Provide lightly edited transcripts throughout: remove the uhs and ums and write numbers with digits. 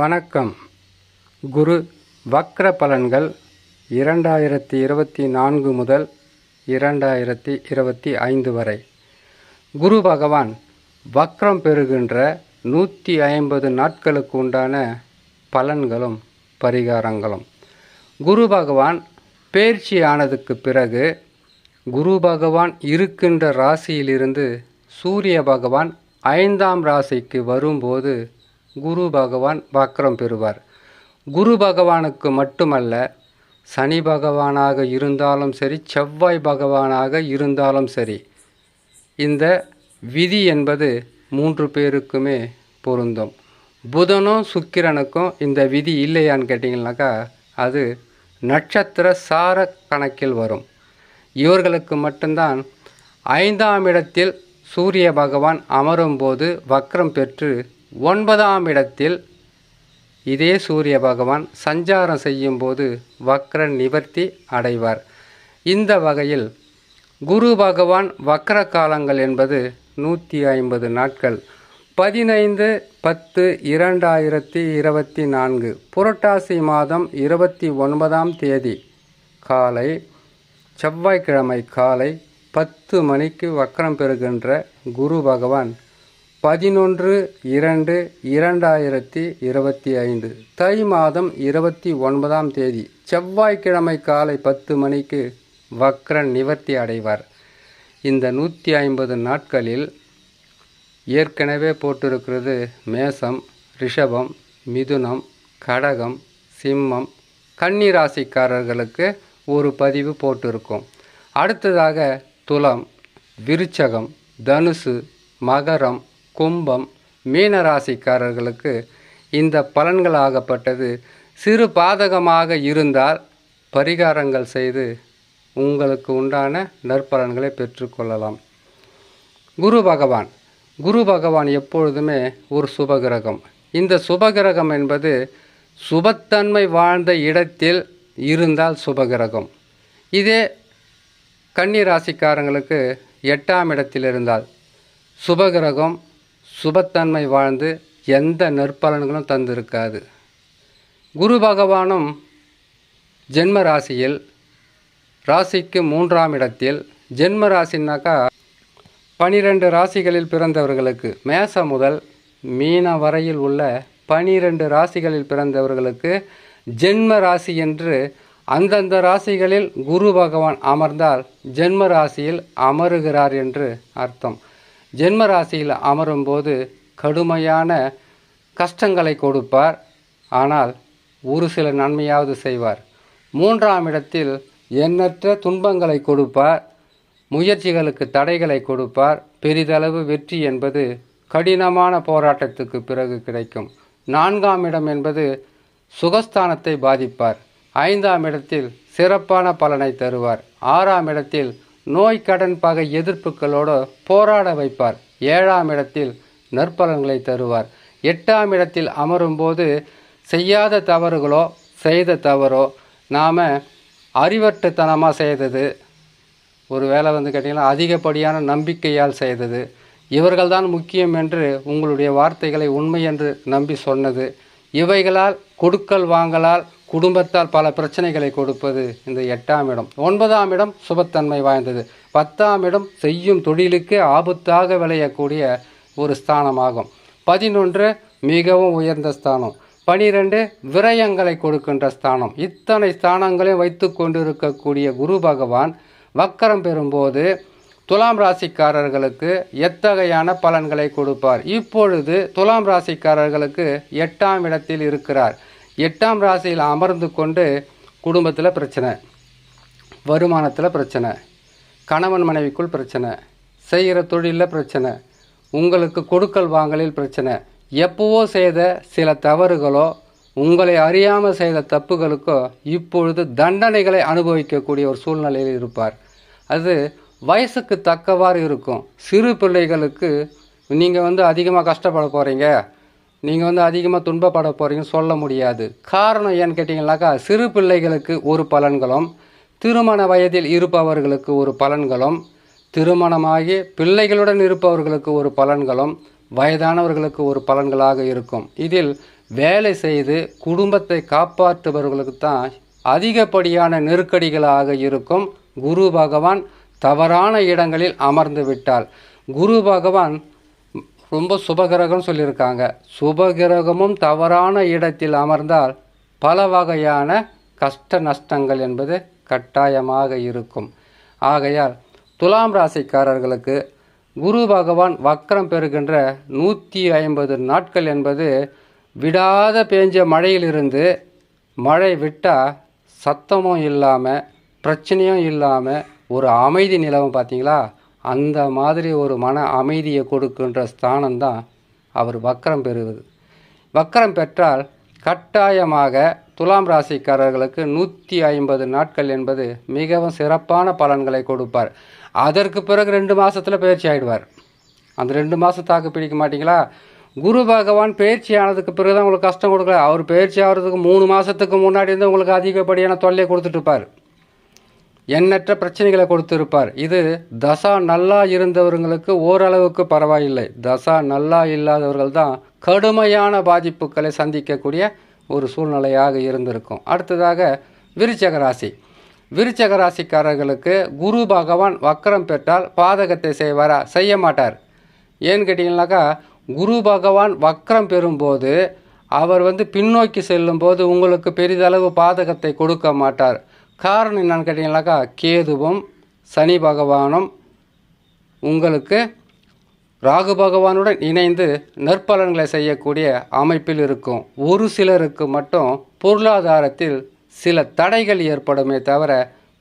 வணக்கம். குரு வக்ர பலன்கள் 2024 முதல் 2025 வரை. குரு பகவான் வக்ரம் பெறுகின்ற 150 நாட்களுக்கு உண்டான பலன்களும் பரிகாரங்களும். குரு பகவான் பேர்ச்சி ஆனதுக்கு பிறகு குரு பகவான் இருக்கின்ற ராசியிலிருந்து சூரிய பகவான் 5ஆம் ராசிக்கு வரும்போது குரு பகவான் வக்ரம் பெறுவார். குரு பகவானுக்கு மட்டுமல்ல, சனி பகவானாக இருந்தாலும் சரி, செவ்வாய் பகவானாக இருந்தாலும் சரி, இந்த விதி என்பது 3 பேருக்குமே பொருந்தும். புதனும் சுக்கிரனுக்கும் இந்த விதி இல்லையான்னு கேட்டிங்கனாக்கா, அது நட்சத்திர சார கணக்கில் வரும். இவர்களுக்கு மட்டும்தான் 5ஆம் இடத்தில் சூரிய பகவான் அமரும்போது வக்ரம் பெற்று 9ஆம் இடத்தில் இதே சூரிய பகவான் சஞ்சாரம் செய்யும்போது வக்ர நிவர்த்தி அடைவார். இந்த வகையில் குரு பகவான் வக்ர காலங்கள் என்பது 150 நாட்கள். 15/10/2024 புரட்டாசி மாதம் 29ஆம் தேதி காலை, செவ்வாய்க்கிழமை காலை 10 மணிக்கு வக்ரம் பெறுகின்ற குரு பகவான் 11/2/2025 தை மாதம் 29ஆம் தேதி செவ்வாய்க்கிழமை காலை 10 மணிக்கு வக்ர நிவர்த்தி அடைவார். இந்த 150 நாட்களில் ஏற்கனவே போட்டிருக்கிறது மேசம், ரிஷபம், மிதுனம், கடகம், சிம்மம், கன்னி ராசிக்காரர்களுக்கு ஒரு பதிவு போட்டிருக்கும். அடுத்ததாக துலாம், விருச்சகம், தனுசு, மகரம், கும்பம், மீன ராசிக்காரர்களுக்கு இந்த பலன்களாகப்பட்டது சிறு பாதகமாக இருந்தால் பரிகாரங்கள் செய்து உங்களுக்கு உண்டான நற்பலன்களை பெற்றுக்கொள்ளலாம். குரு பகவான் எப்பொழுதுமே ஒரு சுபகிரகம். இந்த சுபகிரகம் என்பது சுபத்தன்மை வாழ்ந்த இடத்தில் இருந்தால் சுபகிரகம். இதே கன்னி ராசிக்காரங்களுக்கு 8ஆம் இடத்தில் இருந்தால் சுபகிரகம் சுபத்தன்மை வாழ்ந்து எந்த நற்பலன்களும் தந்திருக்காது. குரு பகவானும் ஜென்ம ராசியில், ராசிக்கு 3ஆம் இடத்தில், ஜென்ம ராசினாக்கா 12 ராசிகளில் பிறந்தவர்களுக்கு, மேசம் முதல் மீன வரையில் உள்ள 12 ராசிகளில் பிறந்தவர்களுக்கு ஜென்ம ராசி என்று அந்தந்த ராசிகளில் குரு பகவான் அமர்ந்தால் ஜென்ம ராசியில் அமருகிறார் என்று அர்த்தம். ஜென்ம ராசியில் அமரும்போது கடுமையான கஷ்டங்களை கொடுப்பார், ஆனால் ஒரு சில நன்மையாவது செய்வார். 3ஆம் இடத்தில் எண்ணற்ற துன்பங்களை கொடுப்பார், முயற்சிகளுக்கு தடைகளை கொடுப்பார். பெரிதளவு வெற்றி என்பது கடினமான போராட்டத்துக்கு பிறகு கிடைக்கும். 4ஆம் இடம் என்பது சுகஸ்தானத்தை பாதிப்பார். 5ஆம் இடத்தில் சிறப்பான பலனை தருவார். 6ஆம் இடத்தில் நோய், கடன், பகை, எதிர்ப்புகளோடு போராட வைப்பார். 7ஆம் இடத்தில் நற்பலன்களை தருவார். 8ஆம் இடத்தில் அமரும்போது செய்யாத தவறுகளோ செய்த தவறோ, நாம் அறிவற்றுத்தனமாக செய்தது, ஒரு வேளை கேட்டிங்கன்னா அதிகப்படியான நம்பிக்கையால் செய்தது, இவர்கள்தான் முக்கியம் என்று உங்களுடைய வார்த்தைகளை உண்மை என்று நம்பி சொன்னது, இவைகளால் கொடுக்கல் வாங்கலால் குடும்பத்தால் பல பிரச்சனைகளை கொடுப்பது இந்த 8ஆம் இடம். 9ஆம் இடம் சுபத்தன்மை வாய்ந்தது. 10ஆம் இடம் செய்யும் தொழிலுக்கு ஆபத்தாக விளையக்கூடிய ஒரு ஸ்தானமாகும். 11 மிகவும் உயர்ந்த ஸ்தானம். 12 விரயங்களை கொடுக்கின்ற ஸ்தானம். இத்தனை ஸ்தானங்களையும் வைத்து கொண்டிருக்கக்கூடிய குரு பகவான் வக்கரம் பெறும்போது துலாம் ராசிக்காரர்களுக்கு எத்தகையான பலன்களை கொடுப்பார்? இப்பொழுது துலாம் ராசிக்காரர்களுக்கு 8ஆம் இடத்தில் இருக்கிறார். 8ஆம் ராசியில் அமர்ந்து கொண்டு குடும்பத்தில் பிரச்சனை, வருமானத்தில் பிரச்சனை, கணவன் மனைவிக்குள் பிரச்சனை, செய்கிற தொழிலில் பிரச்சனை, உங்களுக்கு கொடுக்கல் வாங்கலில் பிரச்சனை, எப்போவோ செய்த சில தவறுகளோ உங்களை அறியாமல் செய்த தப்புகளுக்கோ இப்பொழுது தண்டனைகளை அனுபவிக்கக்கூடிய ஒரு சூழ்நிலையில் இருப்பார். அது வயசுக்கு தக்கவாறு இருக்கும். சிறு பிள்ளைகளுக்கு நீங்கள் அதிகமாக கஷ்டப்பட போகிறீங்க, நீங்கள் அதிகமாக துன்பப்பட போகிறீங்கன்னு சொல்ல முடியாது. காரணம் ஏன்னு கேட்டிங்கனாக்கா, சிறு பிள்ளைகளுக்கு ஒரு பலன்களும், திருமண வயதில் இருப்பவர்களுக்கு ஒரு பலன்களும், திருமணமாகி பிள்ளைகளுடன் இருப்பவர்களுக்கு ஒரு பலன்களும், வயதானவர்களுக்கு ஒரு பலன்களாக இருக்கும். இதில் வேலை செய்து குடும்பத்தை காப்பாற்றுபவர்களுக்கு தான் அதிகப்படியான நெருக்கடிகளாக இருக்கும். குரு பகவான் தவறான இடங்களில் அமர்ந்து விட்டால், குரு பகவான் ரொம்ப சுபகிரகம் சொல்லியிருக்காங்க. சுபகிரகமும் தவறான இடத்தில் அமர்ந்தால் பல வகையான கஷ்ட நஷ்டங்கள் என்பது கட்டாயமாக இருக்கும். ஆகையால் துலாம் ராசிக்காரர்களுக்கு குரு பகவான் வக்ரம் பெறுகின்ற 150 நாட்கள் என்பது விடாத பேஞ்ச மழையிலிருந்து மழை விட்டால் சத்தமும் இல்லாமல் பிரச்சனையும் இல்லாமல் ஒரு அமைதி நிலவும் பார்த்தீங்களா, அந்த மாதிரி ஒரு மன அமைதியை கொடுக்கின்ற ஸ்தானம்தான் அவர் வக்ரம் பெறுவது. வக்ரம் பெற்றால் கட்டாயமாக துலாம் ராசிக்காரர்களுக்கு 150 நாட்கள் என்பது மிகவும் சிறப்பான பலன்களை கொடுப்பார். அதற்கு பிறகு 2 மாதத்தில் பயிற்சி ஆகிடுவார். அந்த 2 மாதம் தாக்கு பிடிக்க மாட்டிங்களா? குரு பகவான் பயிற்சி ஆனதுக்கு பிறகு தான் உங்களுக்கு கஷ்டம் கொடுக்கல. அவர் பயிற்சி ஆகிறதுக்கு 3 மாதத்துக்கு முன்னாடி இருந்து உங்களுக்கு அதிகப்படியான தொல்லையை கொடுத்துட்ருப்பார், எண்ணற்ற பிரச்சனைகளை கொடுத்துருப்பார். இது தசா நல்லா இருந்தவர்களுக்கு ஓரளவுக்கு பரவாயில்லை. தசா நல்லா இல்லாதவர்கள் தான் கடுமையான பாதிப்புகளை சந்திக்கக்கூடிய ஒரு சூழ்நிலையாக இருந்திருக்கும். அடுத்ததாக விருச்சக ராசி. விருச்சக ராசிக்காரர்களுக்கு குரு பகவான் வக்ரம் பெற்றால் பாதகத்தை செய்வாரா? செய்ய மாட்டார். ஏன்னு கேட்டிங்கனாக்கா, குரு பகவான் வக்ரம் பெறும்போது அவர் பின்னோக்கி செல்லும்போது உங்களுக்கு பெரிதளவு பாதகத்தை கொடுக்க மாட்டார். காரணம் என்னன்னு கேட்டிங்கனாக்கா, கேதுவும் சனி பகவானும் உங்களுக்கு ராகு பகவானுடன் இணைந்து நற்பலன்களை செய்யக்கூடிய அமைப்பில் இருக்கும். ஒரு சிலருக்கு மட்டும் பொருளாதாரத்தில் சில தடைகள் ஏற்படுமே தவிர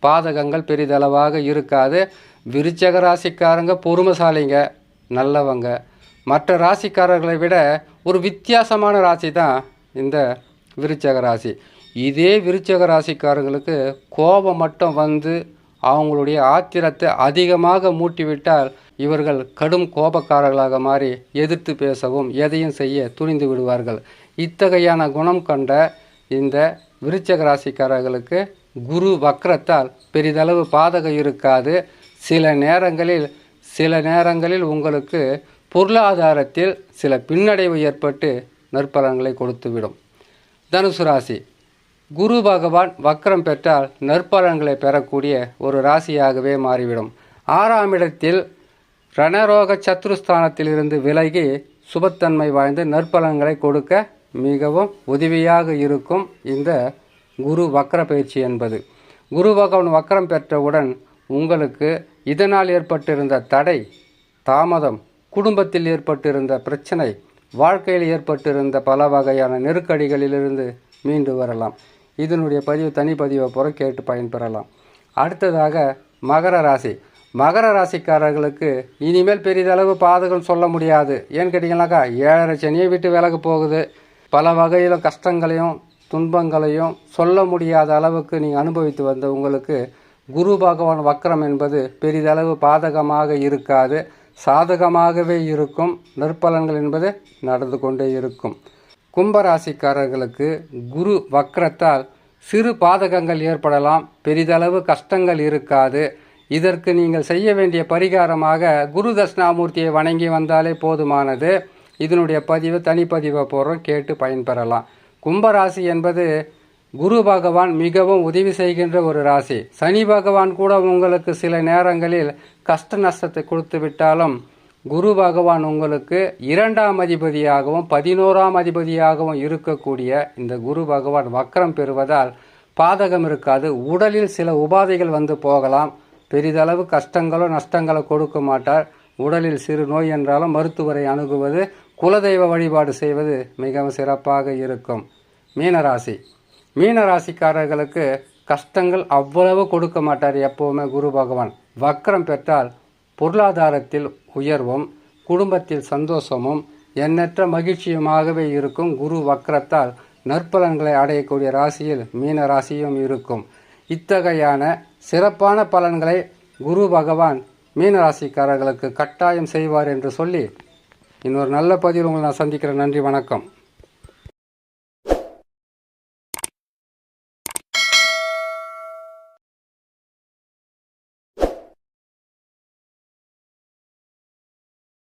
பாதகங்கள் பெரிதளவாக இருக்காது. விருச்சக ராசிக்காரங்க பொறுமைசாலிங்க, நல்லவங்க. மற்ற ராசிக்காரர்களை விட ஒரு வித்தியாசமான ராசி தான் இந்த விருச்சக ராசி. இதே விருச்சக ராசிக்காரங்களுக்கு கோபம் மட்டும் அவங்களுடைய ஆத்திரத்தை அதிகமாக மூட்டிவிட்டால் இவர்கள் கடும் கோபக்காரர்களாக மாறி எதிர்த்து பேசவும் எதையும் செய்ய துணிந்து விடுவார்கள். இத்தகையான குணம் கொண்ட இந்த விருச்சக ராசிக்காரர்களுக்கு குரு வக்ரத்தால் பெரிதளவு பாதகம் இருக்காது. சில நேரங்களில் உங்களுக்கு பொருளாதாரத்தில் சில பின்னடைவு ஏற்பட்டு நற்பலன்களை கொடுத்துவிடும். தனுசு ராசி. குரு பகவான் வக்ரம் பெற்றால் நற்பலன்களை பெறக்கூடிய ஒரு ராசியாகவே மாறிவிடும். 6ஆம் இடத்தில் ரணரோக சத்ருஸ்தானத்திலிருந்து விலகி சுபத்தன்மை வாய்ந்த நற்பலன்களை கொடுக்க மிகவும் உதவியாக இருக்கும் இந்த குரு வக்ர பயிற்சி என்பது. குரு பகவான் வக்ரம் பெற்றவுடன் உங்களுக்கு இதனால் ஏற்பட்டிருந்த தடை, தாமதம், குடும்பத்தில் ஏற்பட்டிருந்த பிரச்சனை, வாழ்க்கையில் ஏற்பட்டிருந்த பல வகையான நெருக்கடிகளிலிருந்து மீண்டு வரலாம். இதனுடைய தனிப்பதிவை போகிற கேட்டு பயன்பெறலாம். அடுத்ததாக மகர ராசி. மகர ராசிக்காரர்களுக்கு இனிமேல் பெரிதளவு பாதகம் சொல்ல முடியாது. ஏன்னு கேட்டிங்கனாக்கா, 7.5 சனியை விட்டு விலகு போகுது. பல வகையில் கஷ்டங்களையும் துன்பங்களையும் சொல்ல முடியாத அளவுக்கு நீங்கள் அனுபவித்து வந்த உங்களுக்கு குரு பகவான் வக்ரம் என்பது பெரிதளவு பாதகமாக இருக்காது, சாதகமாகவே இருக்கும். நற்பலன்கள் என்பது நடந்து கொண்டே இருக்கும். கும்பராசிக்காரர்களுக்கு குரு வக்ரத்தால் சிறு பாதகங்கள் ஏற்படலாம், பெரிதளவு கஷ்டங்கள் இருக்காது. இதற்கு நீங்கள் செய்ய வேண்டிய பரிகாரமாக குரு தட்சிணாமூர்த்தியை வணங்கி வந்தாலே போதுமானது. இதனுடைய தனிப்பதிவை போகிறோம், கேட்டு பயன்பெறலாம். கும்பராசி என்பது குரு பகவான் மிகவும் உதவி செய்கின்ற ஒரு ராசி. சனி பகவான் கூட உங்களுக்கு சில நேரங்களில் கஷ்ட நஷ்டத்தை கொடுத்து விட்டாலும் குரு பகவான் உங்களுக்கு 2ஆம் அதிபதியாகவும் 11ஆம் அதிபதியாகவும் இருக்கக்கூடிய இந்த குரு பகவான் வக்ரம் பெறுவதால் பாதகம் இருக்காது. உடலில் சில உபாதைகள் போகலாம். பெரிதளவு கஷ்டங்களோ நஷ்டங்களோ கொடுக்க மாட்டார். உடலில் சிறு நோய் என்றாலும் மருத்துவரை அணுகுவது, குலதெய்வ வழிபாடு செய்வது மிகவும் சிறப்பாக இருக்கும். மீனராசி. மீனராசிக்காரர்களுக்கு கஷ்டங்கள் அவ்வளவு கொடுக்க மாட்டார். எப்போவுமே குரு பகவான் வக்ரம் பெற்றால் பொருளாதாரத்தில் உயர்வும் குடும்பத்தில் சந்தோஷமும் எண்ணற்ற மகிழ்ச்சியுமாகவே இருக்கும். குரு வக்ரத்தால் நற்பலன்களை அடையக்கூடிய ராசியில் மீன ராசியும் இருக்கும். இத்தகையான சிறப்பான பலன்களை குரு பகவான் மீனராசிக்காரர்களுக்கு கட்டாயம் செய்வார் என்று சொல்லி இன்னொரு நல்ல பதிவில் உங்களை நான் சந்திக்கிறேன். நன்றி, வணக்கம்.